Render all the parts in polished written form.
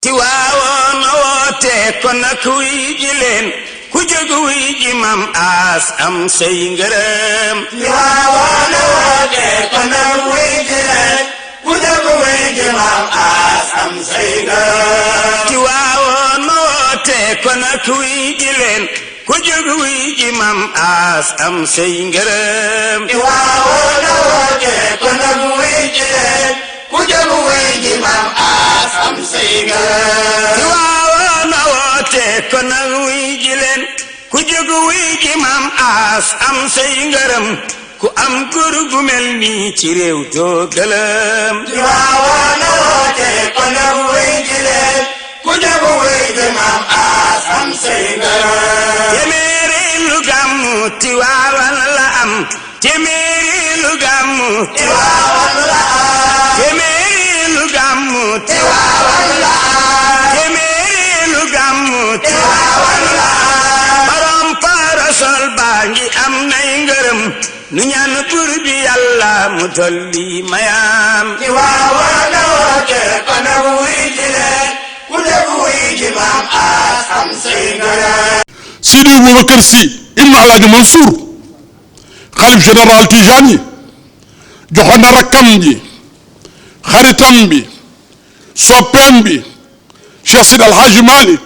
Tiwaawoon woote kon nag wuy ji leen ku jóg wuy ji Maam As am say ngërëm. Tiwaawoon woote kon nag wuy ji leen ku jóg wuy ji Maam As am say ngërëm. Tiwaawoon woote kon nag wuy ji leen ku jóg wuy ji Maam As am say ngërëm. Tiwaawoon woote kon nag wuy ji leen ku jóg wuy ji Maam As am say ngërëm. Tiwaawoon woote kon nag wuy ji leen ku jóg wuy ji Maam As am say ngërëm. ku am góor gu mel nii ci réew doo gëlëm. Tiwaawoon woote kon nag wuy ji leen ku jóg wuy ji Maam As am say ngërëm. téeméeri lu gàmmu Tiwaawan la am. téeméeri lu gàmmu Tiwaawan la am. téeméeri lu gàmmu Tiwaawan la am. téeméeri lu gàmmu Tiwaawan la am. borom parasol baa ngi am nay ngërëm. nu ñaan buur bi Yàlla mu dolli mayam. Tiwaawoon woote kon nag wuy ji leen ku jóg wuy ji Maam As am say ngërëm. Sidi Boubacar Sy ibnu Alaaji Mansour xalif général Tijani joxoon na rakkam ji xaritam bi soppeem bi Cheikh Sidi Alhaji Malick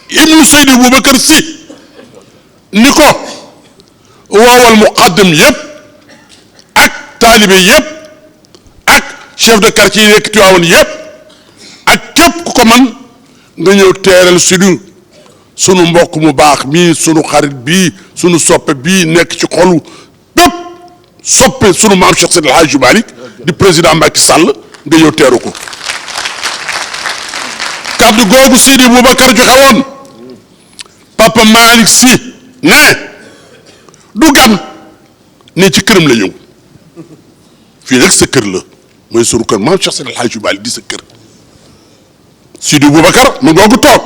ibnu Sidi Boubacar Sy ni ko woowal muqaddam yépp ak taalibe yépp ak chef de quartier yi nekk Tiwaawan yépp ak képp ku ko man nga ñëw teeral Sidi sunu mbokk mu baax mii sunu xarit bii sunu soppe bii nekk ci xolu bépp soppe sunu maam Cheikh Seydi El Hadji Malick di président Macky Sall nga ñëw teeru ko kàddu googu Sidi Boubacar joxe woon Papa Malick Sy ne du gan ne ci këram la ñëw fii rek sa kër la mooy sunu kër maam Cheikh Seydi El Hadji Malick di sa kër Sidi Boubacar mu googu toog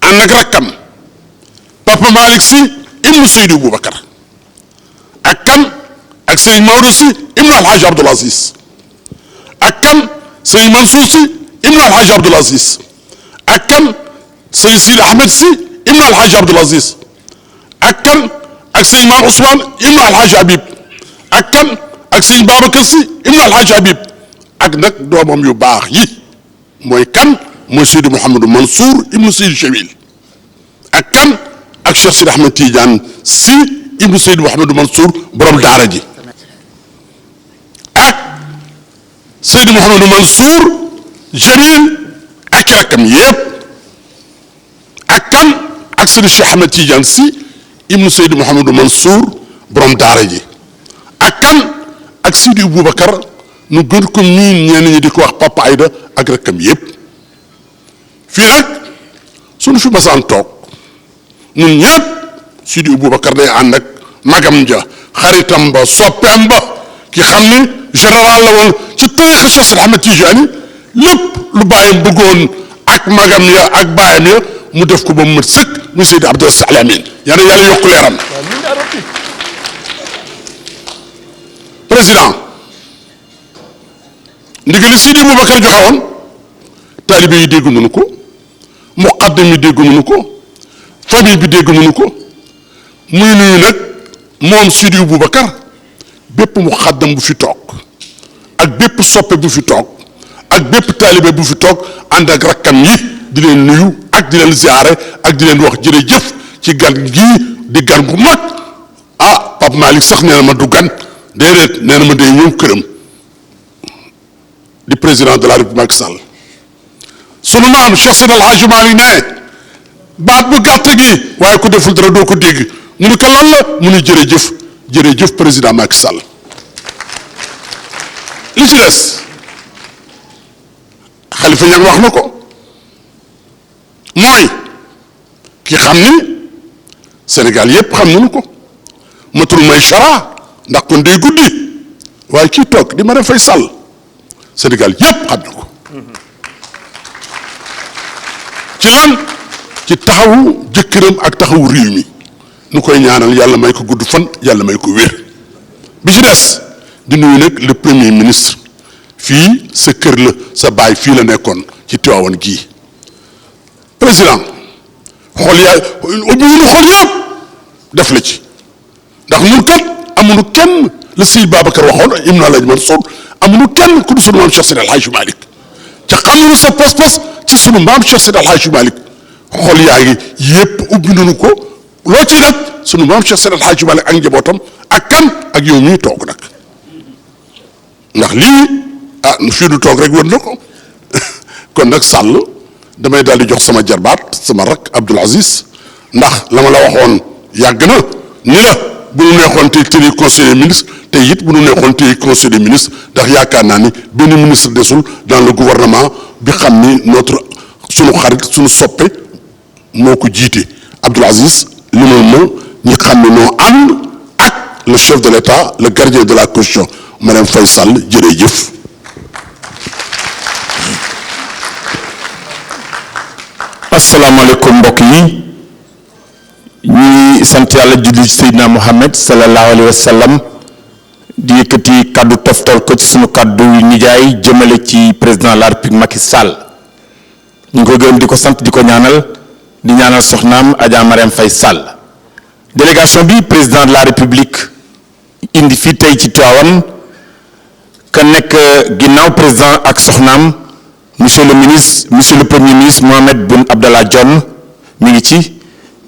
ànd ak rakkam Papa Malick Sy ibnu Seydi Boubacar ak kan ak Serigne Maodo Sy ibnu Alhaji Abdoul Aziz ak kan Serigne Mansour Sy ibnu Alhaji Abdoul Aziz ak kan Serigne Sidi Ahmed Sy ibnu Alhaji Abdoul Aziz ak kan ak Serigne Mame Ousmane ibnu Alhaji Habib ak kan ak Serigne Babacar Sy ibnu Alhaji Habib ak nag doomam yu baax yi mooy kan mooy Seydi Mouhamadou Mansour ibnu Seydi Jamil ak kan ak Cheikh Sidi Ahmed Tidiane Sy ibnu Seydi Mouhamadou Mansour borom daara ji ak Seydi Mouhamadou Mansour Jamil ak rakkam yépp ak kan ak Seydi Cheikh Ahmed Tidiane Sy ibnu Seydi Mouhamadou Mansour borom daara ji ak kan ak Seydi Boubacar nu gën ko miin ñenn ñi di ko wax Papa Aïda ak rakkam yépp fii nag suñu fi masaan toog ñun ñëpp Sidi Boubacar day ànd ak magam ja xaritam ba soppeem ba ki xam ni général la woon ci tarixa Cheikh Sidi Ahmed Tijani lépp lu bàyyam bëggoon ak magam ya ak bàyyam ya mu def ko ba mu mat sëkk mu Seydi Abdou Aziz Al Amine yàlla yàlla yokku leeram président ndigali Sidi Boubacar joxe woon taalibe yi dégg mënu ko muqaddam yi dégg mënu ko famille bi dégg mënu ko muy nuyu nag moom Sidi Boubacar bépp muqaddam bu fi toog ak bépp soppe bu fi toog ak bépp taalibe bu fi toog ànd ak rakkam yi di leen nuyu ak di leen ziare ak di leen wax jërëjëf ci gan gii di gan gu mag ah Pape Malick sax nee na ma du gan déedéet nee na ma day ñëw këram di président de la République Macky Sall sunu maam Cheikh Seydi El Hadji Malick ne baat bu gàtt gi waaye ku deful dara doo ko dégg mu ni ko lan la mu ni jërëjëf jërëjëf président Macky Sall li ci des Khalifa Niang wax na ko mooy ki xam ni Sénégal yépp xam nañu ko matul may chara ndax kon day guddi waaye kii toog di Marème Faye Sall Sénégal yépp xam na ko ci lan ci taxawu jëkkëram ak taxawu réew mi nu koy ñaanal yàlla may ko gudd fan yàlla may ko wér bi ci des di nuyu nag le premier ministre fii sa kër la sa baay fii la nekkoon ci Tiwaawan gii président xol yaa ubbi ñu xol yëpp def la ci ndax ñun kat amuñu kenn la Sëñ Babacar waxoon Ibn Alaaji Mansour amuñu kenn ku du sunu maam Cheikh Seydi El Hadji Malick ca xam nañu sa pas-pas ci sunu maam Cheikh Seydi El Hadji Malick xol yaa ngi yëpp ubbi nañu ko loo ci nag sunu maam Cheikh Seydi El Hadji Malick ak njabootam ak kan ak yow ñuy toog nag ndax lii fii du toog rek wër na ko kon nag Sall damay daal di jox sama jarbaat sama rak Abdoul Aziz ndax la ma la waxoon yàgg na ni la bu nu neexoon tey tëri conseiller ministre te it bu nu neexoon tey conseiller ministre ndax yaakaar naa ni benn ministre desul dans le gouvernement bi xam ni sunu xarit sunu soppe moo ko jiite Abdoul Aziz li ma ñi xam ne noo ànd ak le chef de l'État le gardien de la Constitution Marième Faye Sall jërëjëf. asalaamaaleykum mbokk yi ñuy sant yàlla julli ci Seydina Muhammad sallallahu alayhi wa sallam di yëkkati kàddu toftal ko ci sunu kàddu nijaay jëmale ci président de la République Macky Sall ñu ngi ko gërëm di ko sant di ko ñaanal di ñaanal soxnaam Adja Marième Faye Sall délégation bi président de la République indi fii tey ci Tivaouane ka nekk ginnaaw président ak soxnaam monsieur le ministre monsieur le premier ministre Mohamed Boun Abdallah Dionne mi ngi ci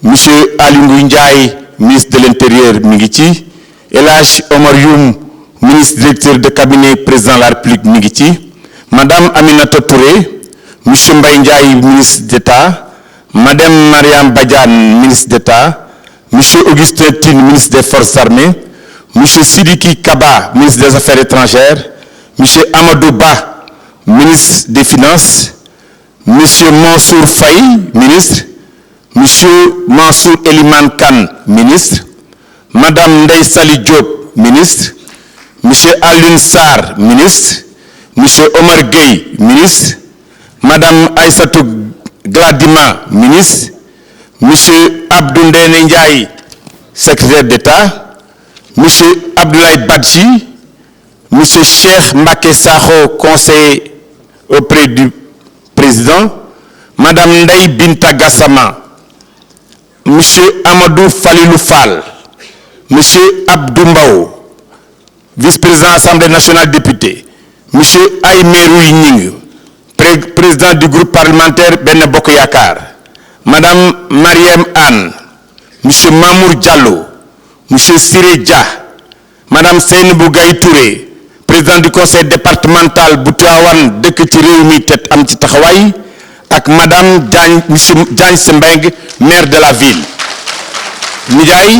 monsieur Aly Ngouille Ndiaye ministre de l'intérieur mi ngi ci El Hadj Omar Youm ministre directeur de cabinet président de la République mi ngi ci madame Aminata Touré monsieur Mbaye Ndiaye ministre d'État madame Mariam Badiane ministre d'État monsieur Augustin Tine ministre des Forces armées monsieur Sidiki Kaba ministre des Affaires étrangères monsieur Amadou Ba ministre des Finances, monsieur Mansour Faye, ministre, monsieur Mansour Eliman Khan, ministre, madame Ndeye Sali Diop, ministre, monsieur Alioune Sarr, ministre, monsieur Omar Gueye, ministre, madame Aïssatou Gladima, ministre, monsieur Abdou Ndéné Ndiaye, secrétaire d'État, monsieur Abdoulaye Badji, monsieur Cheikh Mbacké Sakho, conseiller auprès du président, madame Ndeye Binta Gassama, monsieur Amadou Falilou Fall, monsieur Abdou Mbaw, vice-président Assemblée nationale député, monsieur Aïmerou Ning, président du groupe parlementaire Benno Bokk Yakaar, madame Mariem Anne, monsieur Mamour Diallo, monsieur Siré Dia, madame Seynabou Gaye Touré, président du conseil départemental bu Tivaouane dëkk ci réew mi te am ci taxawaay ak madame Diagne monsieur Diagne Sembeng maire de la ville nijaay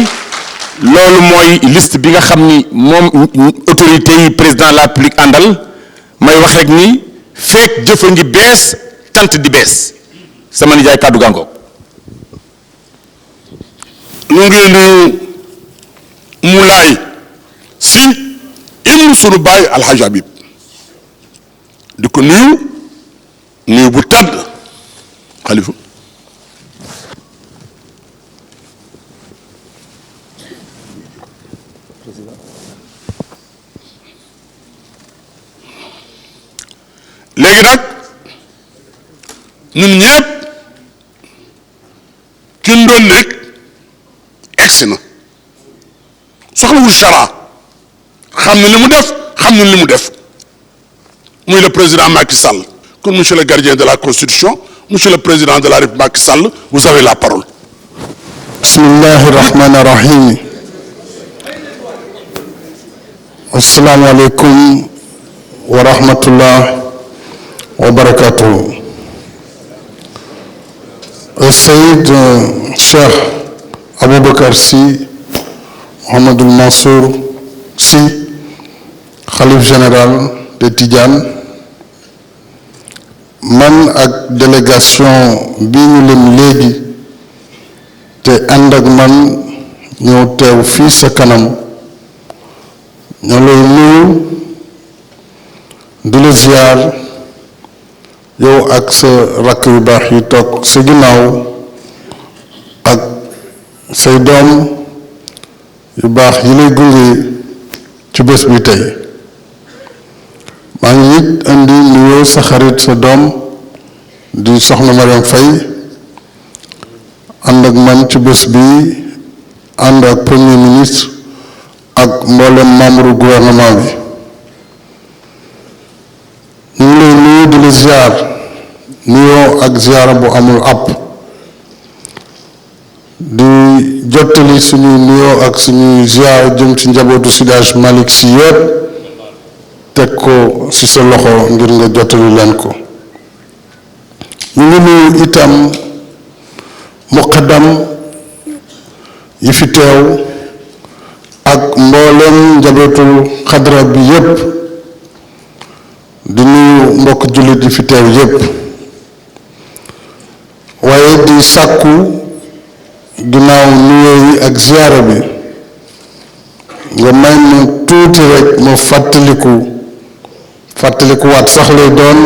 loolu mooy liste bi nga xam ni moom autorité yi président de la République àndal may wax rek ni fekk jëfa ngi bees cant di bees sama nijaay kàddu gàngoog ñu ngi nuyu Moulay Si ibnu sunu baay Alhaji Habib di ko nuyu bu tàdd xalifa léegi nag ñun ñépp kin doon nekk egsi na soxlawul chara xam na li mu def xam na li mu def muy le président Macky Sall kon monsieur le gardien de la Constitution monsieur le président de la République Macky Sall vous avez la parole. bismillahi rahmani rahim. assalaamu aleykum wa rahmatullah wa barakatuh. Sayyid Cheikh Aboubacar Sy Mouhamadoul Mansour Sy xalif général de Tidiane, man ak délégation bi ñu lim léegi te ànd ak man ñëw teew fii sa kanam ñoo lay nuyu di la ziar yow ak sa rakk yu baax yi toog sa ginnaaw ak say doom yu baax yi lay gunge ci bés bi tey maa ngi it indi nuyoo sa xarit sa doom di soxna Mariam Faye ànd ak man ci bés bi ànd ak premier ministre ak mboolem membre gouvernement bi ñu ngi lay nuyu di la ziar nuyoo ak ziara bu amul àpp di jottali suñuy nuyoo ak suñuy ziar jëm ci njabootu Seydi Hadji Malick Sy yépp teg ko ci sa loxo ngir nga jottali leen ko ñu ngi nuyu itam muqaddam yi fi teew ak mboolem njabootul xadra bi yépp di nuyu mbokk jullit yi fi teew yépp waaye di sàkku ginnaaw nuyoo yi ak ziyaara bi nga may ma tuuti rek ma fàttalikuwaat sax lay doon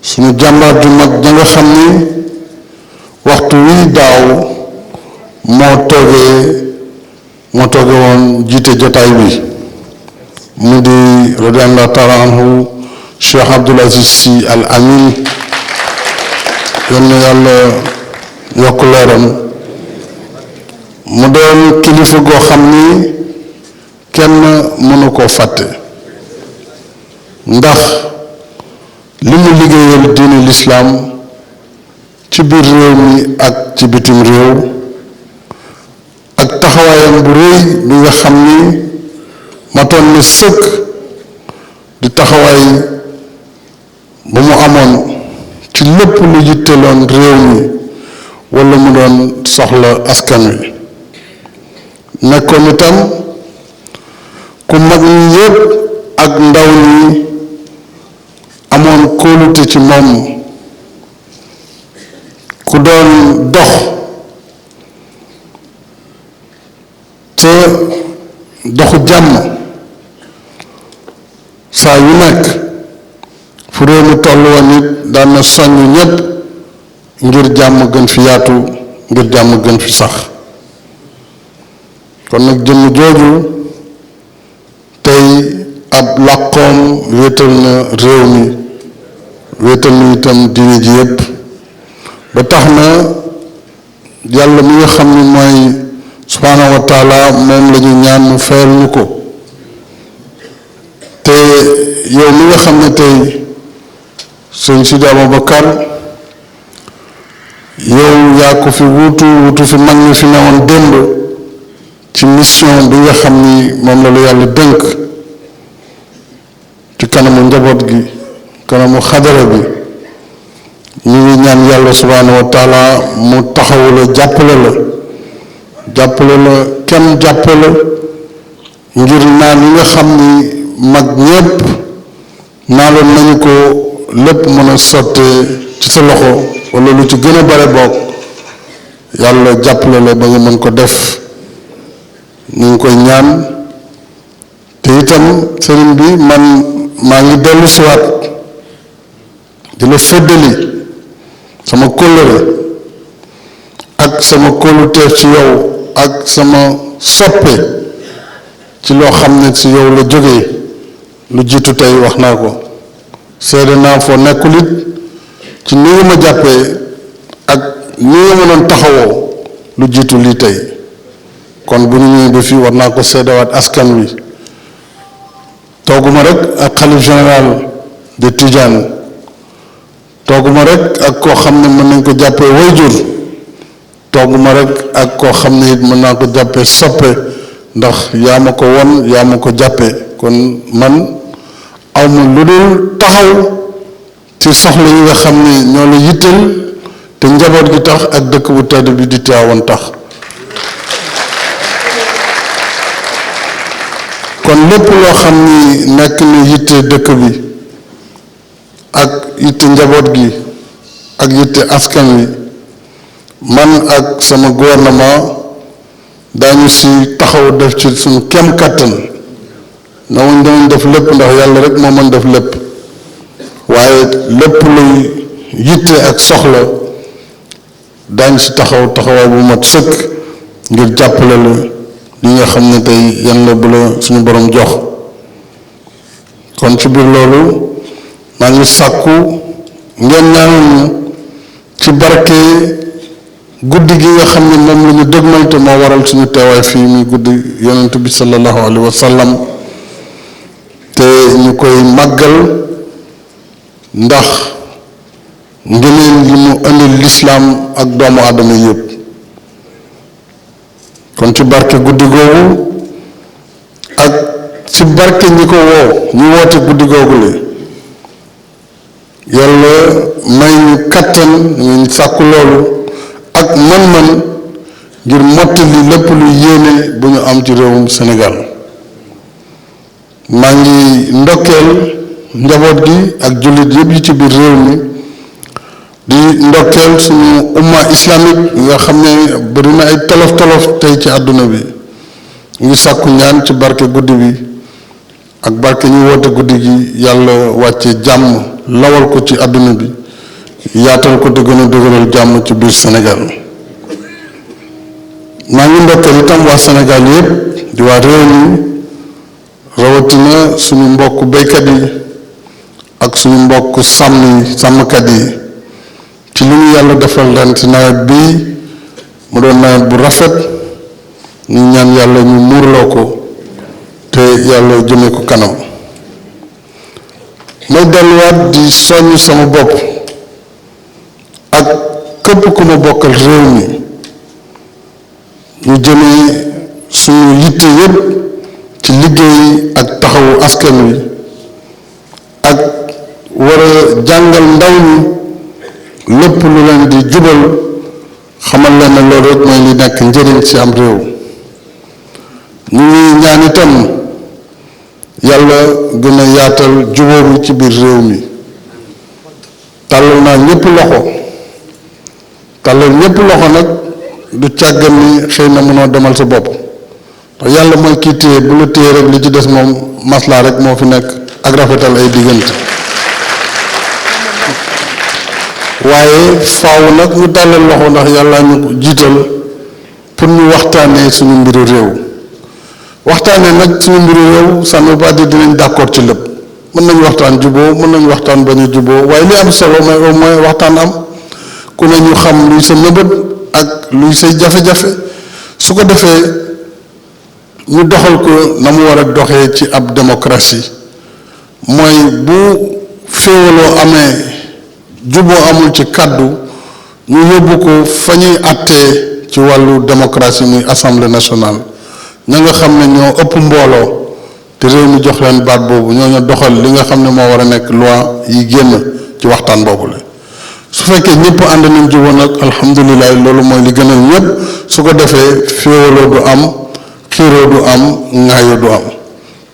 suñu jàmbaar ju mag ja nga xam ni waxtu wii daaw moo tooge woon jiite jotaay bi mu di radiyallahu taala anhu Cheikh Abdoul Aziz Sy Al Amin yal na yàlla yokk leeram mu doon kilifa goo xam ni kenn mënu koo fàtte ndax li mu liggéeyal diine lislaam ci biir réew mi ak ci bitim réew ak taxawaayam bu rëy bi nga xam ni matoon na sëkk di taxawaay ba mu amoon ci lépp lu yitteloon réew mi walla mu doon soxla askan wi nekkoon itam ku mag ñi yépp ak ndaw ñi amoon kóolute ci moom ku doon dox te doxu jàmm saa yu nekk fu réew mi toll woon it daan na soññ ñépp ngir jàmm gën fi yaatu ngir jàmm gën fi sax kon nag jëmm jooju tey ab làqoom wéetal na réew mi wéetal na itam diine ji yépp ba tax na yàlla mi nga xam ni mooy subhaanahu wa taala moom la ñu ñaan mu fayal ñu ko te yow mi nga xam ne tey sëñ Sidi Aboubacar yow yaa ko fi wuutu fi mag ñi fi newoon démb ci mission bi nga xam ni moom la lu yàlla dënk ci kanamu njaboot gi kanamu xadara bi ñu ngi ñaan yàlla subhaanahu wa taala mu taxawu la jàppale la kenn jàppale ngir naan yi nga xam ni mag ñépp naaloon nañu ko lépp mën a sottee ci sa loxo walla lu ci gën a bare bokk yàlla jàppale la ba nga mën ko def ñu ngi koy ñaan te itam sëriñ bi man maa ngi dellu siwaat di la feddali sama kóllëre ak sama kóoluteef ci yow ak sama soppe ci loo xam ne ci yow la jógee lu jiitu tey wax naa ko seede naa foo nekkul it ci ni nga ma jàppee ak ni nga ma doon taxawoo lu jiitu lii tey kon bu ñu ñëwee ba fii war naa ko seedewaat askan wi tooguma rek ak xalif général de Tidiane tooguma rek ak koo xam ne mën nañ ko jàppee wayjur tooguma rek ak koo xam ne it mën naa ko jàppee soppe ndax yaa ma ko won yaa ma ko jàppee kon man awma lu dul taxaw ci soxla yi nga xam ne ñoo la yitteel te njaboot gi tax ak dëkk bu tedd bi di Tiwaawan tax kon lépp loo xam ni nekk na yitte dëkk bi ak yitte njaboot gi ak yitte askan wi man ak sama gouvernement daañu si taxaw def ci suñu kem kàttan namuñ danañ def lépp ndax yàlla rek moo mën def lépp waaye lépp luy yitte ak soxla daañ si taxaw taxawaay bu mat sëkk ngir jàppale la li nga xam ne tey yan la bu la suñu borom jox kon ci biir loolu maa ngi sàkku ngeen ñaanal ñu ci barke guddi gi nga xam ne moom la ñu dëgmal te moo waral suñu teewaay fii muy guddi yonent bi sallallahu alayhi wa sallam te ñu koy màggal ndax ngëneel li mu indil lislaam ak doomu aadama yépp kon ci barke guddi googu ak ci barke ñi ko woo ñu woote guddi googu le yàlla may ñu kattan ñu sàkku loolu ak man-man ngir mottali lépp lu yéene bu ñu am ci réewum Sénégal maa ngi ndokkeel njaboot gi ak jullit yépp yi ci biir réew mi di ndokkeel suñu umma islamique nga xam ne bari na ay tolof-tolof tey ci àdduna bi ñu ngi sàkku ñaan ci barke guddi bi ak barke ñu woote guddi gi yàlla wàcce jàmm lawal ko ci àdduna bi yaatal ko te gën a dëgëral jàmm ci biir Sénégal maa ngi ndokkeel itam waa Sénégal yépp di waa réew mi rawatina suñu mbokk béykat yi ak suñu mbokk sàmmkat yi ci li ñu yàlla defal ren ci nawet bii mu doon nawet bu rafet ñu ñaan yàlla ñu muurloo ko te yàlla jëme ko kanam may delluwaat di soññ sama bopp ak képp ku ma bokkal réew mi ñu jëmee suñu yitte yépp ci liggéey ak taxawu askan wi ak war a jàngal ndaw ñi lépp lu leen di jubal xamal leen ne loolu rek mooy li nekk njëriñ ci am réew ñu ngi ñaan itam yàlla gën a yaatal jubóo bi ci biir réew mi tàllal naa ñépp loxo tàllal ñépp loxo nag du càggan ni xëy na mënoo demal sa bopp te yàlla mooy kii téye bu la téye rek li ci des moom maslaa rek moo fi nekk ak rafetal ay diggante waaye faaw nag ñu tàllal loxo ndax yàlla ñu ko jiital pour ñu waxtaanee suñu mbiru réew waxtaanee nag suñu mbiru réew ça ne veut pas dire dinañ d'accord ci lépp mën nañu waxtaan juboo mën nañu waxtaan bañ a juboo waaye li am solo mooy au moins waxtaan am ku ne ñu xam luy sa nëbët ak luy say jafe-jafe su ko defee ñu doxal ko na mu war a doxee ci ab démocratie mooy bu féewaloo amee juboo amul ci kàddu ñu yóbbu ko fa ñuy àttee ci wàllu démocratie muy assemblée nationale ña nga xam ne ñoo ëpp mbooloo te réew mi jox leen baat boobu ñoo doxal li nga xam ne moo war a nekk loi yi génn ci waxtaan boobu la su fekkee ñëpp ànd nañ juboo nag alhamdulilah loolu mooy li gënal ñëpp su ko defee féewaloo du am xiiroo du am ŋaayoo du am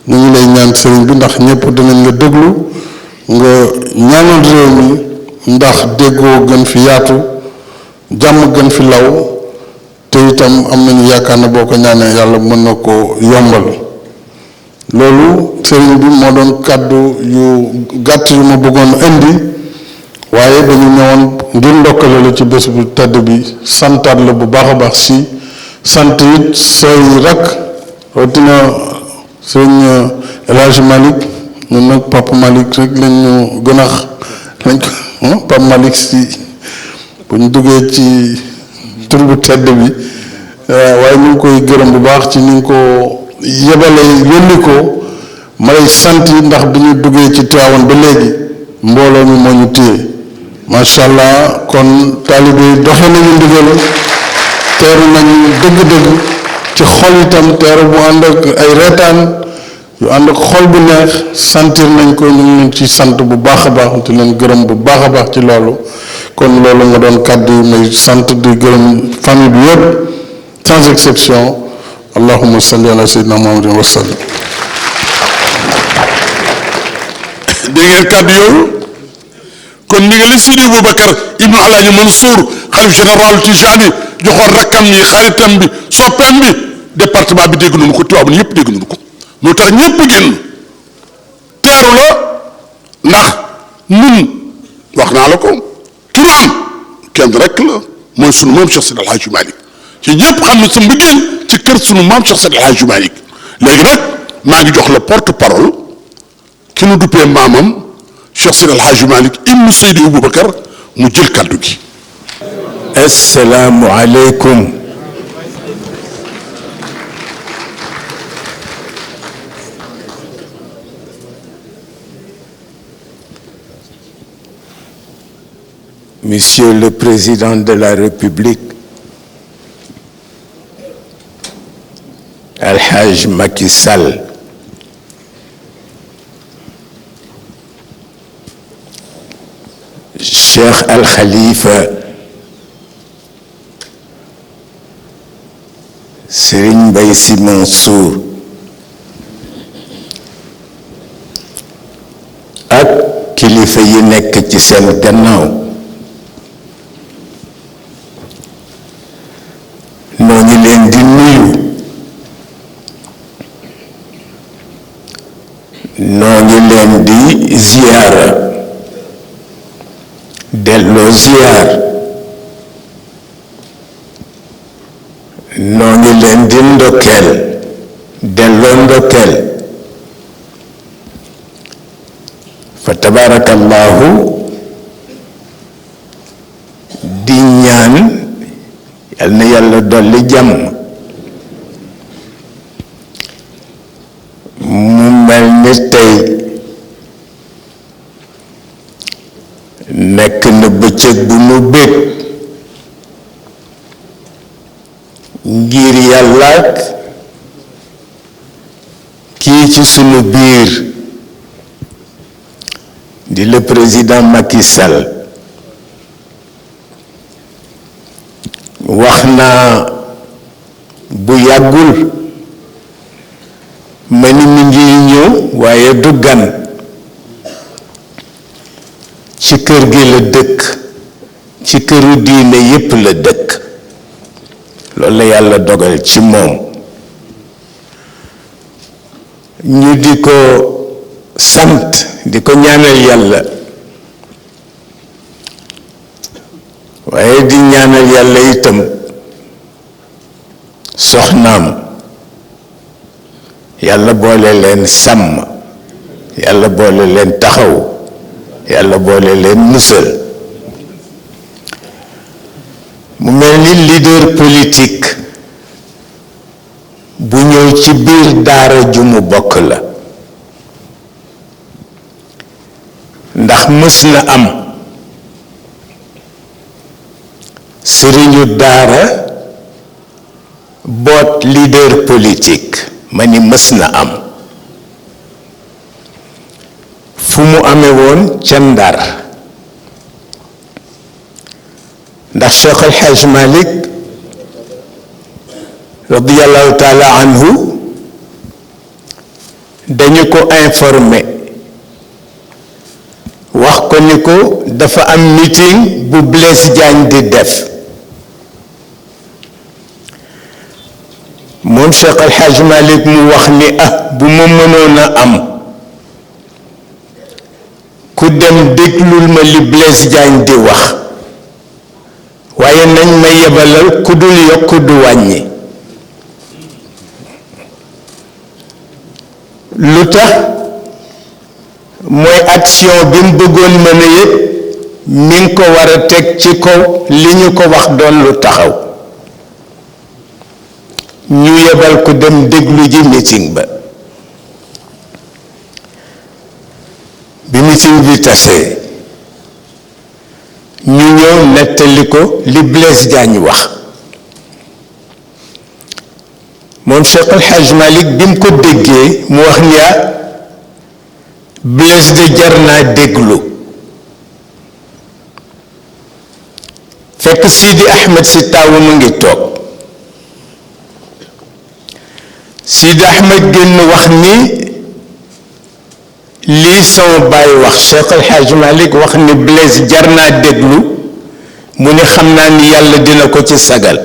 ñu ngi lay ñaan sëriñ bi ndax ñëpp dinañ la déglu nga ñaanal réew mi ndax déggoo gën fi yaatu jàmm gën fi law te itam am nañu yaakaar ne boo ko ñaanee yàlla mën na ko yombal loolu sëriñ bi moo doon kàddu yu gàtt yu ma bëggoon indi waaye dañu ñëwoon ngir ndokkale la ci bés bu tedd bi santaat la bu baax a baax si sant it say rakk rawatina sëriñ El Hadj Malick ñun nag Papa Malick rek lañ ñu gën a lañ ko Papa Malick si bu ñu duggee ci tur bu tedd bi waaye ñu ngi koy gërëm bu baax ci ni nga ko yebalee yónni ko ma lay sant ndax bi ñu duggee ci Tiwaawan ba léegi mbooloo mi moo ñu téye macha allah kon taalibe yi doxe nañu ndigal teeru nañu dëgg-dëgg ci xol itam teeru bu ànd ak ay reetaan yu ànd ak xol bu neex sentir nañ ko ñu ngi leen ci sant bu baax a baax te leen gërëm bu baax a baax ci loolu kon loolu nga doon kàddu yi may sant di gërëm famille bi yëpp sans exception allahumma salli ala sayyidina muhammadin wa sallam. dégg ngeen kàddu yooyu kon ni nga li Sidi Boubacar ibnu Alaaji Mansour xalif général Tijani joxoon rakkam yi xaritam bi soppeem bi département bi dégg nañu ko Tivaouane yëpp dégg nañu ko moo tax ñëpp génn teeru la ndax nun wax naa la ko ki nu am kenn rek la mooy sunu maam Cheikh Seydi El Hadji Malick ci ñëpp xam ne sa mbëggeel ci kër sunu maam Cheikh Seydi El Hadji Malick léegi nag maa ngi jox la porte parole ki nu duppee maamam Cheikh Seydi El Hadji Malick ibnu Seydi Aboubacar mu jël kàddu gi. assalaamu aleykum. Monsieur le Président de la République, El Hadj Macky Sall, Cheikh Al Khalifa, Serigne Mbaye Sy Mansour ak kilifa yi nekk ci seen gannaaw, noo ngi leen di nuyu, noo ngi leen di ziyaara, delloo ziyaar, noo ngi leen di ndokkeel, delloo ndokkeel. fa tabarakallahu di ñaan yal na yàlla dolli jàmm. mu mel ni tey nekk na bëccëg bu nu bég ngir yàlla kii ci sunu biir di le président Macky Sall. wax naa bu yàggul ma ni mi ngi ñëw waaye du gan, ci kër gi la dëkk, ci këru diine yépp la dëkk. loolu la yàlla dogal ci moom. ñu di ko sant, di ko ñaanal yàlla, waaye di ñaanal yàlla itam soxnaam, yàlla boole leen sàmm, yàlla boole leen taxaw, yàlla boole leen musal. mu mel ni leader politique bu ñëw ci biir daara ju mu bokk la, ndax mës na am sëriñu daara boot leader politique. ma ni mës na am. fu mu amee woon ca Ndar, ndax Cheikh El Hadj Malick radiyallahu taala anhu dañu ko informé wax ko ni ko dafa am meeting bu Blaise Diagne di def. moom Cheikh El Hadj Malick mu wax ni bu ma mënoon a am ku dem déglul ma li Blaise Diagne di wax, waaye nañ ma yebalal ku dul yokk du wàññi. lu tax mooy action bi mu bëggoon mën a yëpp mi ngi ko war a teg ci kaw li ñu ko wax doon lu taxaw. ñu yebal ko dem déglu ji meeting ba. bi meeting bi tasee ñu ñëw nettali ko li Blaise Diagne wax. moom Cheikh El Hadj Malick bi mu ko déggee mu wax ni Blaise de jar naa déglu. fekk Sidi Ahmed si taawu mu ngi toog. Sidi Ahmed génn wax ni lii sama baay wax Cheikh El Hadj Malick wax ni Blaise jar naa déglu mu ni xam naa ni yàlla dina ko ci sagal.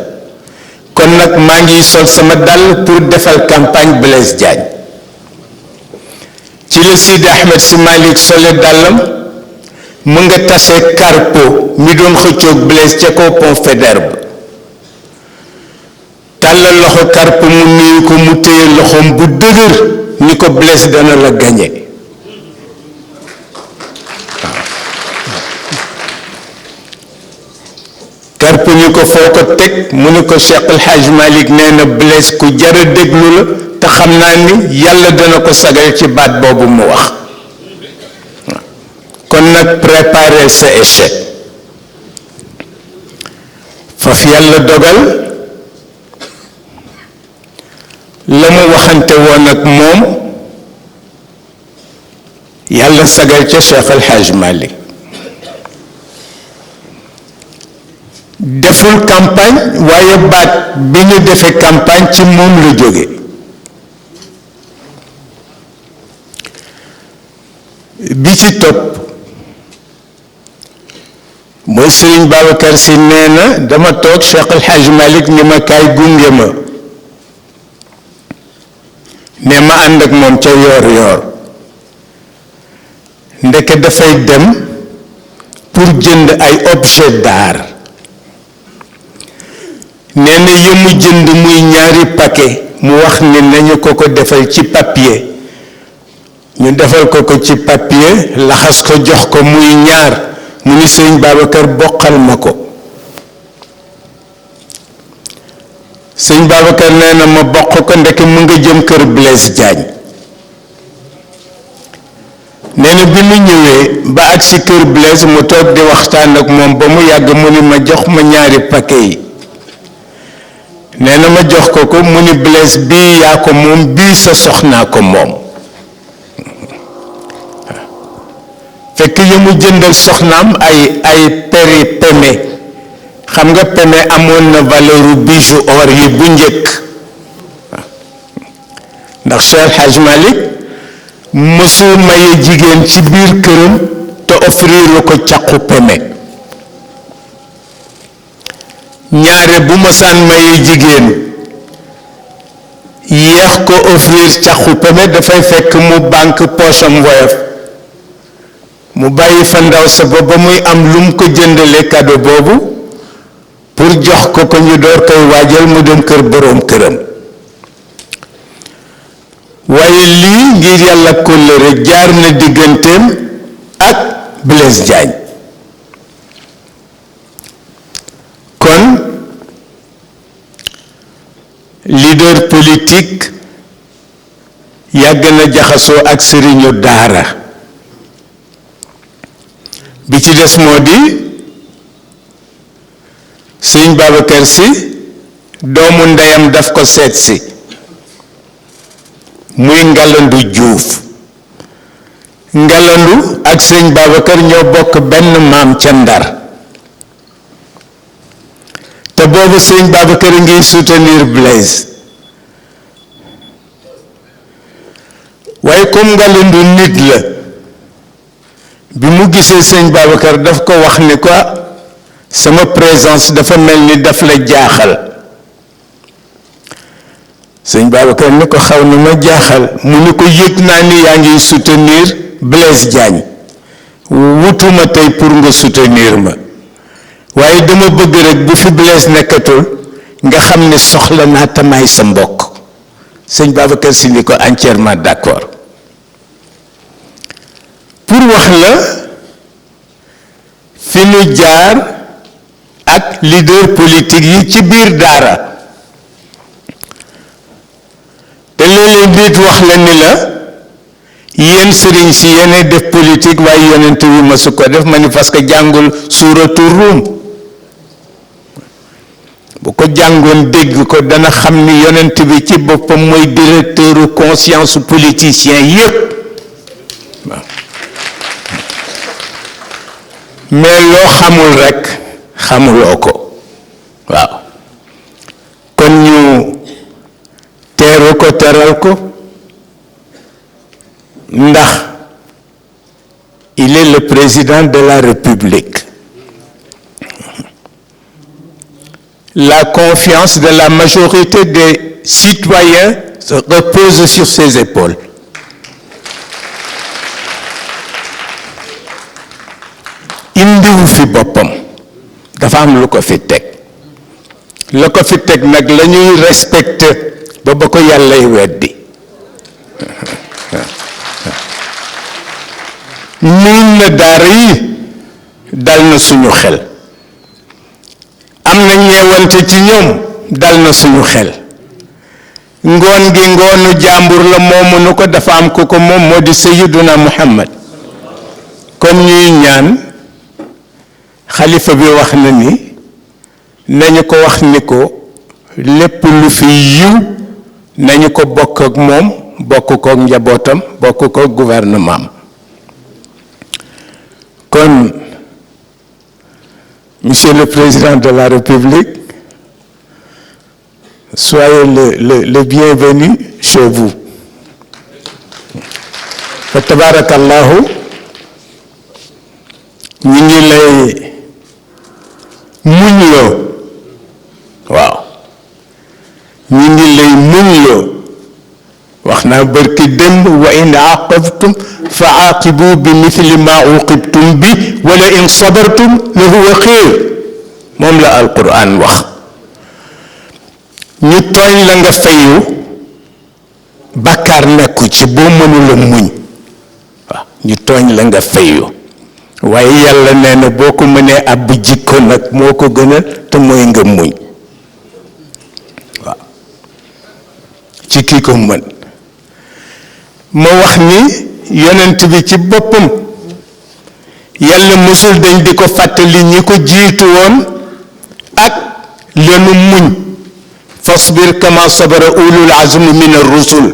kon nag maa ngi sol sama dàll pour defal campagne Blaise Diagne. ci la Sidi Ahmed si Malick sole dàllam mu nga tase Carpo mi doon xëccoog Blaise ca kaw pont Faidherbe. tàllal loxo Carpo mu nuyu ko mu téye loxoom bu dëgër ni ko Blaise dana la gañe. tarp ni ko foo ko teg mu ni ko Cheikh El Hadj Malick nee na Blaise ku jara déglu la te xam naa ni yàlla dana ko sagal ci baat boobu mu wax kon nag préparer sa échec faf yàlla dogal la mu waxante woon ak moom yàlla sagal ca Cheikh El Hadj Malick deful campagne waaye baat bi ñu defee campagne ci moom la jóge bi ci topp mooy Serigne Babacar Sy nee na dama toog Cheikh El Hadj Malick ni ma kaay gunge ma ne ma ànd ak moom ca yoor yoor ndeke dafay dem pour jënd ay objet d'art nee na yëmu jënd muy ñaari paquet mu wax ni nañu ko ko defal ci papier ñu defal ko ko ci papier laxas ko jox ko muy ñaar mu ni Sëriñ Babacar bokkal ma ko Sëriñ Babacar nee na ma bokk ko ndeke mu nga jëm kër Blaise Diagne nee na bi mu ñëwee ba ak si kër Blaise mu toog di waxtaan ak moom ba mu yàgg mu ni ma jox ma ñaari paquet yi nee na ma jox ko ko mu ni Blaise bii yaa ko moom bii sa soxnaa ko moom fekk yi mu jëndal soxnaam ay peri peme xam nga peme amoon na valeur bijou or yi bu njëkk ndax Cheikh Hadj Malick mësul maye jigéen ci biir këram te offrir ko caqu peme ñaare bu mësaan maye jigéen yéex ko offrir caqu peme dafay fekk mu banque poche am woyof mu bàyyi fa ndaw sa ba muy am lu mu ko jëndale cadeau boobu pour jox ko ko ñu door koy waajal mu dem kër boroom këram waaye lii ngir yàlla kóllëre jaar na digganteem ak Blaise Diagne kon leader politique yàgg na jaxasoo ak sëriñu daara bi ci des moo di Sëriñ Babacar Sy doomu ndeyam daf ko seet si muy Ngalandu Juuf Ngalandu ak Sëriñ Babacar ñoo bokk benn maam ca Ndar te boobu Sëriñ Babacar a ngi soutenir Blaise waaye comme Ngalandu nit la bi mu gisee Sëriñ Babacar daf ko wax ni ko sama présence dafa mel ni daf la jaaxal Sëriñ Babacar ni ko xaw na ma jaaxal mu ni ko yëg naa ni yaa ngi soutenir Blaise Diagne wutuma tey pour nga soutenir ma waaye dama bëgg rek bu fi Blaise nekkatul nga xam ne soxla naa tamaay sa mbokk Sëriñ Babacar Sy ni ko entièrement d'accord pour wax la fi nu jaar ak leader politique yi ci biir daara te léeg-léeg nit wax la ni la yéen sëriñ si yéen def politique waaye yonent bi mësu ko def ma ni parce que jàngul suuratu Ruum bu ko jàngoon dégg ko dana xam ni yonent bi ci boppam mooy directeuru conscience politicien yépp waaw mais loo xamul rekk xamuloo ko waaw kon ñu teeru ko teral ko ndax il est le président de la République la confiance de la majorité des citoyens se repose sur ses épaules indiwu fi boppam dafa am lu ko fi teg la ko fi teg nag la ñuy respecté ba ko yàllay weddi miin na daara yi dal na suñu xel ñeewante ci ñoom dal na suñu xel. ngoon gi ngoonu jàmbur la moomu nu ko dafa am ku ko moom moo di Sayyiduna Muhammad. kon ñuy ñaan xalifa bi wax na ni nañu ko wax ni ko lépp lu fi yiw nañu ko bokk ak moom bokk kook njabootam bokk kook gouvernement. kon Monsieur le Président de la République, soyez le bienvenu chez vous. Fa tabarakallahu ñu ngi lay muñloo waaw ñu ngi lay muñloo wax naa barki démb wa in aqabtum fa aqibu bi mithli ma uqibtum bi wala in sabartum la huwa xéer moom la alquran wax. ñu tooñ la nga fayu bàkkaar nekku ci boo mënula muñ waaw ñu tooñ la nga fayu waaye yàlla nee na boo ko mënee ab jikko nag moo ko gënal te mooy nga muñ waaw ci kii ko mën. ma wax ni yonent bi ci boppam yàlla mësul dañ di ko fàttali ñi ko jiitu woon ak lenu muñ. fasbir kama sabara ulul azmi min ar-rusul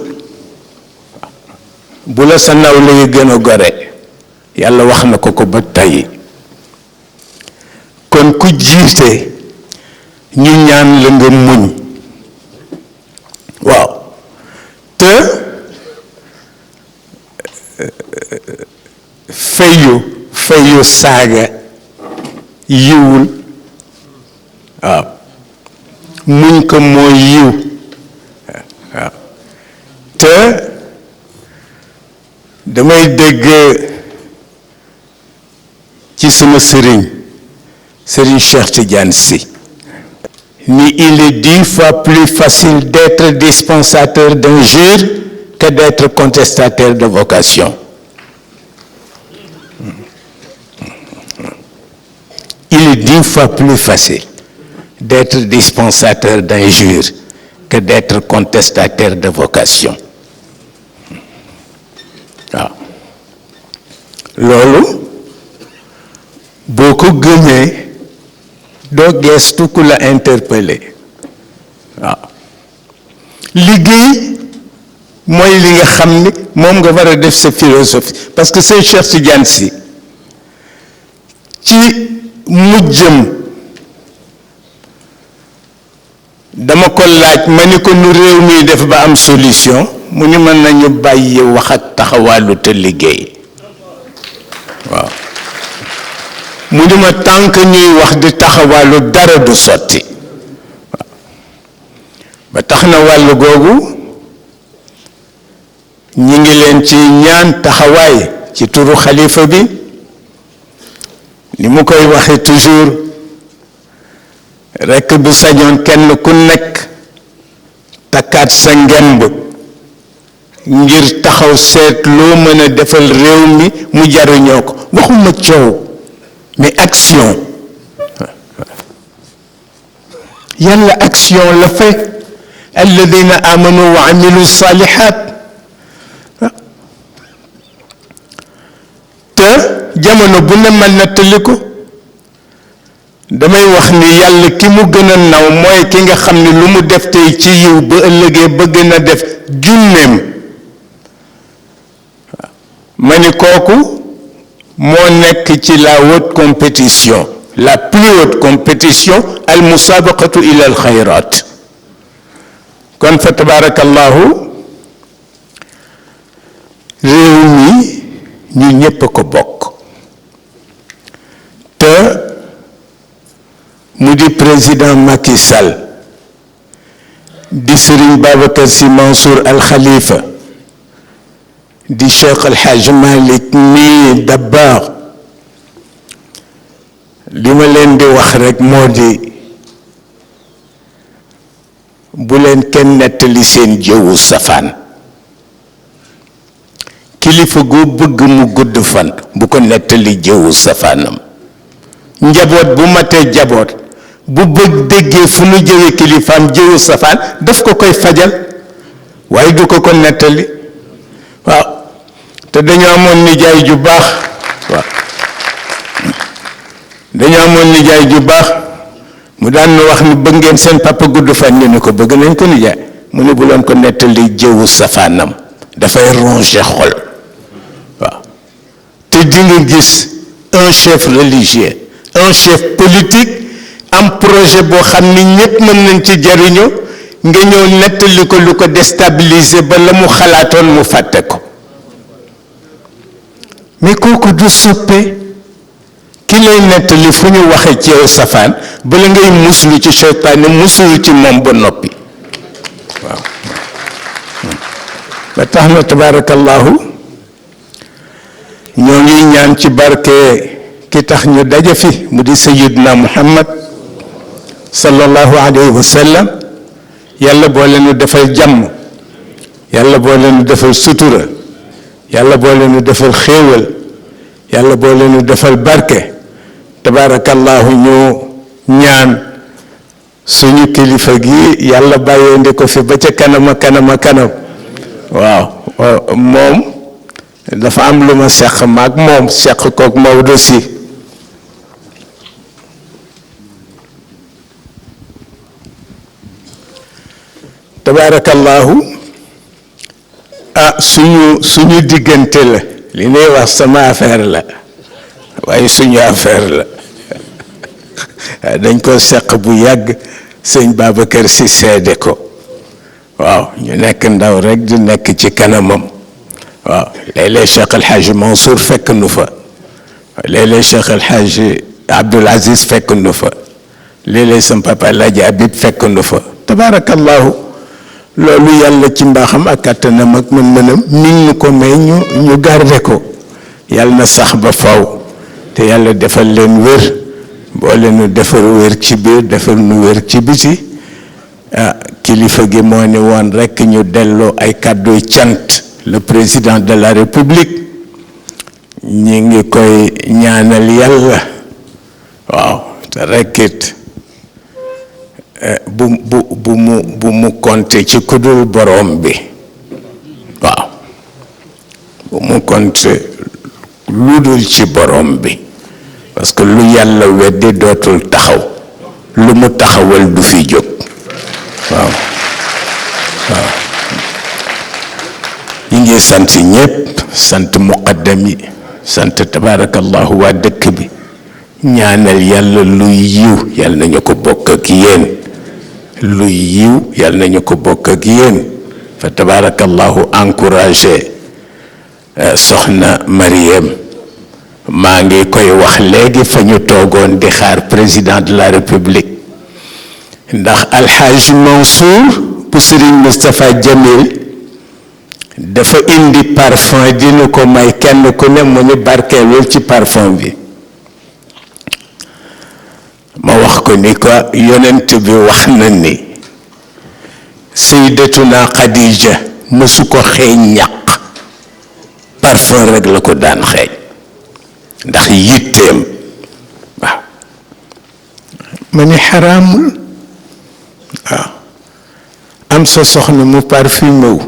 bu la sa nawle yi gën a gore yàlla wax na ko ba tey. kon ku jiite ñu ñaan la nga muñ waaw te fayu saaga yiwul waaw muñ ko moo yiw waaw te damay dégg ci sama sëriñ Cheikh Tidiane Sy ni il est 10 fois plus facile d'être dispensateur d'injure que d'être contestataire de vocation. Il est 10 fois plus facile d'être dispensateur d'injure que d'être contestataire de vocation. waaw loolu boo ko gëmee doo geestu ku la interpellé waaw liggéey mooy li nga xam ni moom nga war a def sa philosophie parce que c'est Cheikh Tidiane Sy ci mujjëm dama ko laaj ma ni ko nu réew mi def ba am solution mu ni mën nañu bàyyi wax ak taxawaalu te liggéey waaw mu ni ma tànk ñuy wax di taxawaalu dara du sotti waaw ba tax na wàllu googu ñi ngi leen ci ñaan taxawaay ci turu xalifa bi ni mu koy waxe toujours rekk bu sañoon kenn ku nekk takkaat sa ngemb ngir taxaw seet loo mën a defal réew mi mu jariñoo ko waxuma coow mais action yàlla action la fay alladina amanu wa amilu salihat te jamono bu ne ma nettali ko damay wax ni yàlla ki mu gën a naw mooy ki nga xam ni lu mu def tey ci yiw ba ëllëgee bëgg na def junneem ma ni kooku moo nekk ci la haute compétition la plus haute compétition al musabaqatu ila al xayrat kon fa tabarakallahu réew mi ñu ñépp a ko bokk te mu di président Macky Sall di Serigne Babacar Sy Mansour Al Khalifa di Cheikh El Hadj Malick mi Dabakh li ma leen di wax rek moo di bu leen kenn nettali seen jëwu safaan kilifa goo bëgg mu gudd fan bu ko nettali jëwu safaanam njaboot bu matee jaboot bu bëgg déggee fu nu jëwe kilifaam jëwu safaan daf ko koy fajal waaye du ko ko nettali waaw te dañoo amoon nijaay ju baax waaw dañoo amoon nijaay ju baax mu daan nu wax ni bëgg ngeen seen papa gudd fan ñu ne ko bëgg nañ ko nijaay mu ne bu leen ko nettali jëwu safaanam dafay ronger xol waaw te di nga gis un chef religieux un chef politique am projet boo xam ni ñépp mën nañ ci jariñu nga ñëw nettali ko lu ko déstabiliser ba la mu xalaatoon mu fàtte ko mais kooku du soppe ki lay nettali fu ñu waxee ci yow safaan bala ngay muslu ci seytaane muslu ci moom ba noppi waaw ba tax na tabarakallahu ñoo ngi ñaan ci barke ki tax ñu daje fi mu di sayyidna Muhammad sallallahu alayhi wa sallam yàlla boo leen defal jàmm yàlla boo leen defal sutura yàlla boo leen defal xéewal yàlla boo leen defal barke tabarakallahu ñu ñaan suñu kilifa gi yàlla bàyyee ko fi ba ca kanama kanama kanam waaw moom dafa am lu ma seq maag moom seq koog Maodo si tabarakallahu suñu diggante la li ngay wax sama affaire la waaye suñu affaire la dañ ko seq bu yàgg sëñ Babacar si seede ko waaw ñu nekk ndaw rek di nekk ci kanamam waaw léeg-léeg Cheikh El Hadj Mansour fekk nu fa léeg-léeg Cheikh El Hadj Abdoul Aziz fekk nu fa léeg-léeg sam papa El Hadj Habib fekk nu fa tabarakallahu loolu yàlla ci mbaaxam ak kàttanam ak mën-mënam mi ngi ko may ñu garde ko yàlla na sax ba faw te yàlla defal leen wér boo leenu defar wér ci biir defal nu wér ci biti kilifa gi moo ne woon rekk ñu delloo ay kàdduy cant le président de la république ñi ngi koy ñaanal yàlla waaw te rekkit bu mu compter ci kudul borom bi waaw bu mu compter lu dul ci borom bi parce que lu yàlla weddi dootul taxaw lu mu taxawal du fi jóg waaw ñi ngi sant ñépp sant muqaddam yi sant tabarakallahu waa dëkk bi ñaanal yàlla luy yiw yàlla nañu ko bokk ak yéen luy yiw yàlla nañu ko bokk ak yéen fa tabarakallahu encouragé soxna Mariam maa ngi koy wax léegi fa ñu toogoon di xaar président de la république ndax alxaaj Mansour bu Serigne Moustapha Jamil dafa indi parfum dina ko may kenn ku ne mu ni barkeelul ci parfum bi ma wax ko ni ko yonent bi wax na ni sayyidatuna Khadija mësu ko xeeñ ñaq parfum rek la ko daan xeeñ ndax yitteem waaw ma ni xaraamul waaw am sa soxna mu parfumé wu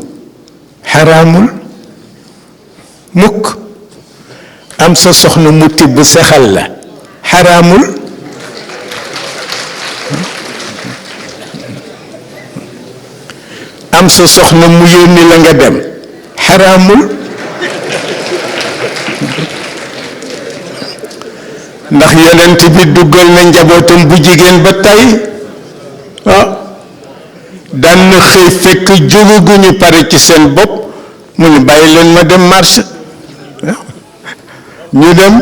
xaraamul mukk am sa soxna mu tibb sexal la xaraamul am sa soxna mu yónni la nga dem xaraamul ndax yonent bi duggal na njabootam bu jigéen ba tey daan na xëy fekk jógaguñu pare ci seen bopp mu ne bàyyi leen ma dem marché ñu dem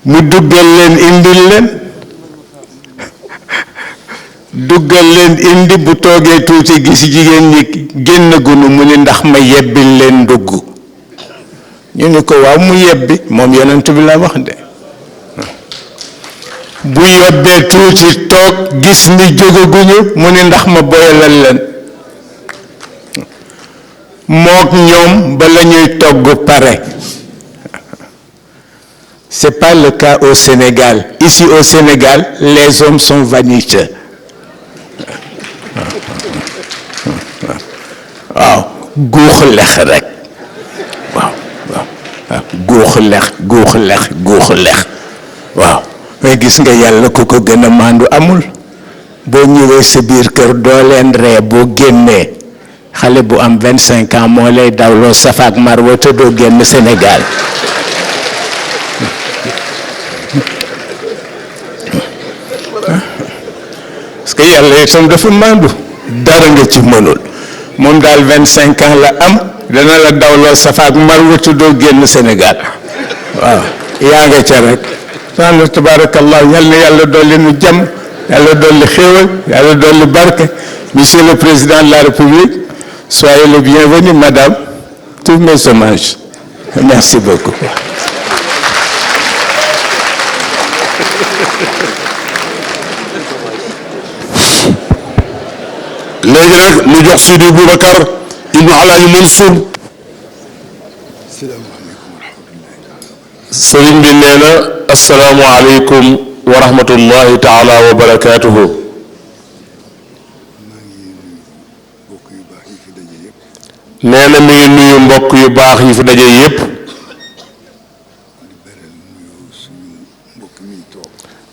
mu duggal leen indil leen duggal leen indi bu toogee tuuti gis jigéen ñi génn gunu mu ni ndax ma yebbil leen ndugg ñu ni ko waaw mu yebbi moom yonent bi la wax de bu yobbee tuuti toog gis ni jógaguñu mu ni ndax ma boyalal leen mook ñoom ba la ñuy togg pare C'est pas le cas au Sénégal. Ici au Sénégal, les hommes sont vaniteux. waaw guux lex rek waaw guux lex waaw mais gis nga yàlla ku ko gën a maandu amul. boo ñëwee sa biir kër doo leen ree boo génnee xale bu am 25 ans moo lay dawloo Safa ak Marwa te doo génn Sénégal. parce que yàlla itam dafa maandu dara nga ci mënul moom daal 25 ans la am dana la dawloo Safa ak Marwa te doo génn Sénégal waaw yaa nga ca rek. sànq tabaarakallah yal na yàlla dolli nu jàmm yàlla dolli xéewal yàlla dolli barke. Monsieur le Président de la République, soyez le bienvenu, Madame. Tous mes hommages. Merci beaucoup. léegi nag ñu jox Sidi Boubacar ibnu Alaaji Mansour. sëriñ bi nee na asalaamualeykum wa rahmatullahi taala wa barakaatuhu. nee na mi ngi nuyu mbokk yu baax yi fi daje yépp.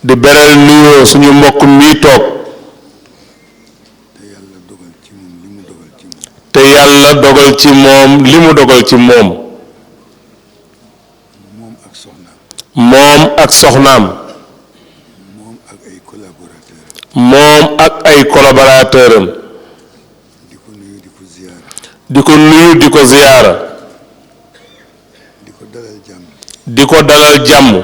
di beral nuyoo suñu mbokk mii toog. te yàlla dogal ci moom li mu dogal ci moom. moom ak soxnaam. moom ak ay collaborateur am. di ko nuyu di ko ziyaara. di ko dalal jàmm.